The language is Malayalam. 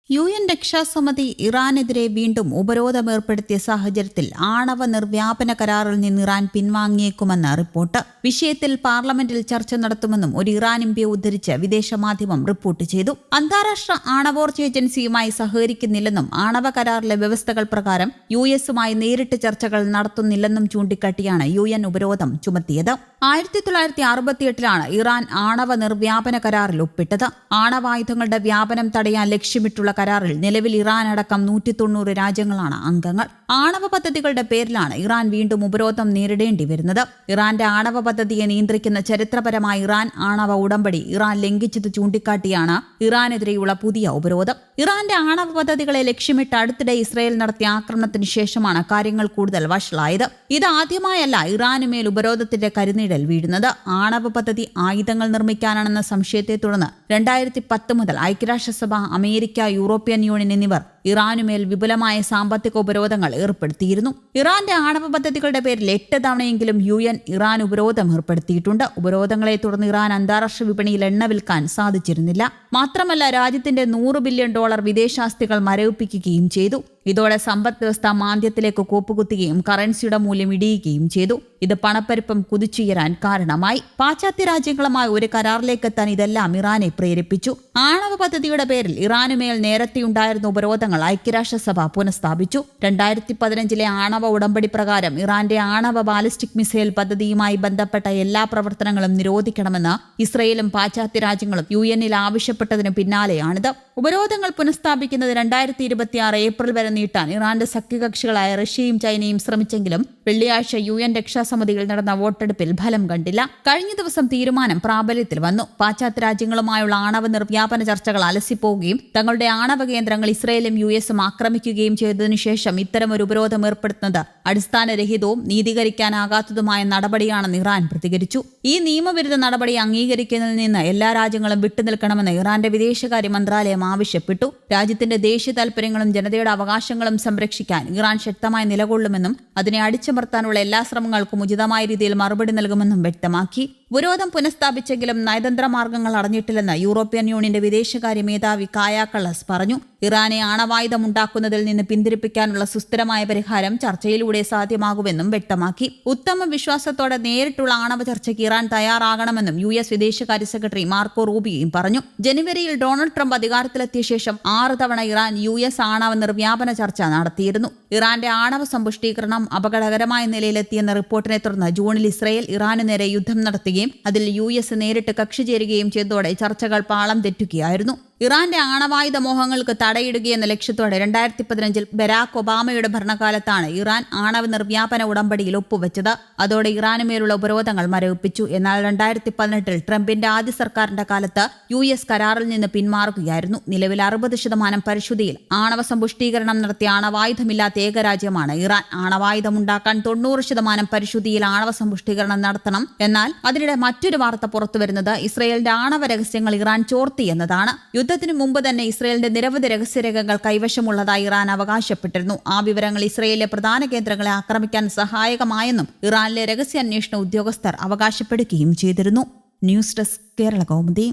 UN രക്ഷാസമിതി ഇറാനെതിരെ വീണ്ടും ഉപരോധമേർപ്പെടുത്തിയ സാഹചര്യത്തിൽ ആണവ നിർവ്യാപന കരാറിൽ നിന്ന് ഇറാൻ പിൻവാങ്ങിയേക്കുമെന്ന് റിപ്പോർട്ട്. വിഷയത്തിൽ പാർലമെന്റിൽ ചർച്ച നടത്തുമെന്നും ഒരു ഇറാൻ എംപിയെ ഉദ്ധരിച്ച് വിദേശ മാധ്യമം റിപ്പോർട്ട് ചെയ്തു. അന്താരാഷ്ട്ര ആണവോർജ്ജ ഏജൻസിയുമായി സഹകരിക്കുന്നില്ലെന്നും ആണവ കരാറിലെ വ്യവസ്ഥകൾ പ്രകാരം US-മായി നേരിട്ട് ചർച്ചകൾ നടത്തുന്നില്ലെന്നും ചൂണ്ടിക്കാട്ടിയാണ് UN ഉപരോധം ചുമത്തിയത്. 1968 ഇറാൻ ആണവ നിർവ്യാപന കരാറിൽ ഒപ്പിട്ടത്. ആണവായുധങ്ങളുടെ വ്യാപനം തടയാൻ ലക്ഷ്യമിട്ടുള്ള കരാറിൽ നിലവിൽ ഇറാൻ അടക്കം 190 രാജ്യങ്ങളാണ് അംഗങ്ങൾ. ആണവ പദ്ധതികളുടെ പേരിലാണ് ഇറാൻ വീണ്ടും ഉപരോധം നേരിടേണ്ടി വരുന്നത്. ഇറാന്റെ ആണവ പദ്ധതിയെ നിയന്ത്രിക്കുന്ന ചരിത്രപരമായ ഇറാൻ ആണവ ഉടമ്പടി ഇറാൻ ലംഘിച്ചത് ചൂണ്ടിക്കാട്ടിയാണ് ഇറാനെതിരെയുള്ള പുതിയ ഉപരോധം. ഇറാന്റെ ആണവ പദ്ധതികളെ ലക്ഷ്യമിട്ട് അടുത്തിടെ ഇസ്രയേൽ നടത്തിയ ആക്രമണത്തിന് ശേഷമാണ് കാര്യങ്ങൾ കൂടുതൽ വഷളായത്. ഇതാദ്യമായല്ല ഇറാനുമേൽ ഉപരോധത്തിന്റെ കരുനീഴൽ വീഴുന്നത്. ആണവ പദ്ധതി ആയുധങ്ങൾ നിർമ്മിക്കാനാണെന്ന സംശയത്തെ തുടർന്ന് 2010 മുതൽ ഐക്യരാഷ്ട്രസഭ, അമേരിക്ക, യൂറോപ്യൻ യൂണിയൻ എന്നിവർ ഇറാനുമേൽ വിപുലമായ സാമ്പത്തിക ഉപരോധങ്ങൾ ഏർപ്പെടുത്തിയിരുന്നു. ഇറാന്റെ ആണവ പദ്ധതികളുടെ പേരിൽ 8 തവണയെങ്കിലും UN ഇറാൻ ഉപരോധം ഏർപ്പെടുത്തിയിട്ടുണ്ട്. ഉപരോധങ്ങളെ തുടർന്ന് ഇറാൻ അന്താരാഷ്ട്ര വിപണിയിൽ എണ്ണ വിൽക്കാൻ സാധിച്ചിരുന്നില്ല. മാത്രമല്ല രാജ്യത്തിന്റെ $100 ബില്യൺ വിദേശാസ്തികൾ മരവിപ്പിക്കുകയും ചെയ്തു. ഇതോടെ സമ്പദ് വ്യവസ്ഥ മാന്ദ്യത്തിലേക്ക് കൂപ്പുകുത്തുകയും കറൻസിയുടെ മൂല്യം ഇടിയുകയും ചെയ്തു. ഇത് പണപ്പെരുപ്പം കുതിച്ചുയരാൻ കാരണമായി. പാശ്ചാത്യ രാജ്യങ്ങളുമായി ഒരു കരാറിലേക്ക് എത്താൻ ഇതെല്ലാം ഇറാനെ പ്രേരിപ്പിച്ചു. ആണവ പദ്ധതിയുടെ പേരിൽ ഇറാനുമേൽ നേരത്തെയുണ്ടായിരുന്ന ഉപരോധങ്ങൾ ഐക്യരാഷ്ട്രസഭ പുനഃസ്ഥാപിച്ചു. 2015 ആണവ ഉടമ്പടി പ്രകാരം ഇറാന്റെ ആണവ ബാലിസ്റ്റിക് മിസൈൽ പദ്ധതിയുമായി ബന്ധപ്പെട്ട എല്ലാ പ്രവർത്തനങ്ങളും നിരോധിക്കണമെന്ന് ഇസ്രയേലും പാശ്ചാത്യ രാജ്യങ്ങളും UN-ൽ ആവശ്യപ്പെട്ടതിന് പിന്നാലെയാണിത്. ഉപരോധങ്ങൾ പുനഃസ്ഥാപിക്കുന്നത് 2026 ഏപ്രിൽ വരെ നീട്ടാൻ ഇറാന്റെ സഖ്യകക്ഷികളായ റഷ്യയും ചൈനയും ശ്രമിച്ചെങ്കിലും വെള്ളിയാഴ്ച UN രക്ഷാസമിതിയിൽ നടന്ന വോട്ടെടുപ്പിൽ ഫലം കണ്ടില്ല. കഴിഞ്ഞ ദിവസം തീരുമാനം പ്രാബല്യത്തിൽ വന്നു. പാശ്ചാത്യ രാജ്യങ്ങളുമായുള്ള ആണവ നിർവ്യാപന ചർച്ചകൾ അലസിപ്പോവുകയും തങ്ങളുടെ ആണവ കേന്ദ്രങ്ങൾ ഇസ്രയേലും US-ഉം ആക്രമിക്കുകയും ചെയ്തതിനു ശേഷം ഇത്തരമൊരു ഉപരോധം ഏർപ്പെടുത്തുന്നത് അടിസ്ഥാനരഹിതവും നീതീകരിക്കാനാകാത്തതുമായ നടപടിയാണെന്ന് ഇറാൻ പ്രതികരിച്ചു. ഈ നിയമവിരുദ്ധ നടപടി അംഗീകരിക്കുന്നതിൽ നിന്ന് എല്ലാ രാജ്യങ്ങളും വിട്ടുനിൽക്കണമെന്ന് ഇറാന്റെ വിദേശകാര്യ മന്ത്രാലയം ആവശ്യപ്പെട്ടു. രാജ്യത്തിന്റെ ദേശീയ താൽപര്യങ്ങളും ജനതയുടെ അവകാശങ്ങളും സംരക്ഷിക്കാൻ ഇറാൻ ശക്തമായി നിലകൊള്ളുമെന്നും അതിനെ അടിച്ചമർത്താനുള്ള എല്ലാ ശ്രമങ്ങൾക്കും ഉചിതമായ രീതിയിൽ മറുപടി നൽകുമെന്നും വ്യക്തമാക്കി. ഉപരോധം പുനഃസ്ഥാപിച്ചെങ്കിലും നയതന്ത്ര മാർഗങ്ങൾ അടഞ്ഞിട്ടില്ലെന്ന് യൂറോപ്യൻ യൂണിയന്റെ വിദേശകാര്യ മേധാവി കായ കള്ളസ് പറഞ്ഞു. ഇറാനെ ആണവായുധമുണ്ടാക്കുന്നതിൽ നിന്ന് പിന്തിരിപ്പിക്കാനുള്ള സുസ്ഥിരമായ പരിഹാരം ചർച്ചയിലൂടെ സാധ്യമാകുമെന്നും വ്യക്തമാക്കി. ഉത്തമ വിശ്വാസത്തോടെ നേരിട്ടുള്ള ആണവ ചർച്ചയ്ക്ക് ഇറാൻ തയ്യാറാകണമെന്നും US വിദേശകാര്യ സെക്രട്ടറി മാർക്കോ റൂബിയോയും പറഞ്ഞു. ജനുവരിയിൽ ഡൊണാൾഡ് ട്രംപ് അധികാരത്തിലെത്തിയ ശേഷം 6 തവണ ഇറാൻ US ആണവ നിർവ്യാപന ചർച്ച നടത്തിയിരുന്നു. ഇറാന്റെ ആണവ സമ്പുഷ്ടീകരണം അപകടകരമായ നിലയിലെത്തിയെന്ന റിപ്പോർട്ടിനെ തുടർന്ന് ജൂണിൽ ഇസ്രയേൽ ഇറാനു നേരെ യുദ്ധം നടത്തുകയും അതിൽ US നേരിട്ട് കക്ഷി ചേരുകയും ചെയ്തതോടെ ചർച്ചകൾ പാളം തെറ്റുകയായിരുന്നു. ഇറാന്റെ ആണവായുധ മോഹങ്ങൾക്ക് തടയിടുകയെന്ന ലക്ഷ്യത്തോടെ 2015 ബരാക് ഒബാമയുടെ ഭരണകാലത്താണ് ഇറാൻ ആണവ നിർവ്യാപന ഉടമ്പടിയിൽ ഒപ്പുവെച്ചത്. അതോടെ ഇറാനുമേലുള്ള ഉപരോധങ്ങൾ മരവിപ്പിച്ചു. എന്നാൽ 2018 ട്രംപിന്റെ ആദ്യ സർക്കാരിന്റെ കാലത്ത് US കരാറിൽ നിന്ന് പിന്മാറുകയായിരുന്നു. നിലവിൽ 60% പരിശുദ്ധിയിൽ ആണവ സമ്പുഷ്ടീകരണം നടത്തിയ ആണവായുധമില്ലാത്ത ഏക രാജ്യമാണ് ഇറാൻ. ആണവായുധമുണ്ടാക്കാൻ 90% പരിശുദ്ധിയിൽ ആണവ സമ്പുഷ്ടീകരണം നടത്തണം. എന്നാൽ അതിനിടെ മറ്റൊരു വാർത്ത പുറത്തുവരുന്നത് ഇസ്രയേലിന്റെ ആണവ രഹസ്യങ്ങൾ ഇറാൻ ചോർത്തി എന്നതാണ്. യുദ്ധത്തിനു മുമ്പ് തന്നെ ഇസ്രയേലിന്റെ നിരവധി രഹസ്യരേഖകൾ കൈവശമുള്ളതായി ഇറാൻ അവകാശപ്പെട്ടിരുന്നു. ആ വിവരങ്ങൾ ഇസ്രയേലിലെ പ്രധാന കേന്ദ്രങ്ങളെ ആക്രമിക്കാൻ സഹായകമായെന്നും ഇറാനിലെ രഹസ്യാന്വേഷണ ഉദ്യോഗസ്ഥർ അവകാശപ്പെടുകയും ചെയ്തിരുന്നു. News desk Kerala Kaumudi.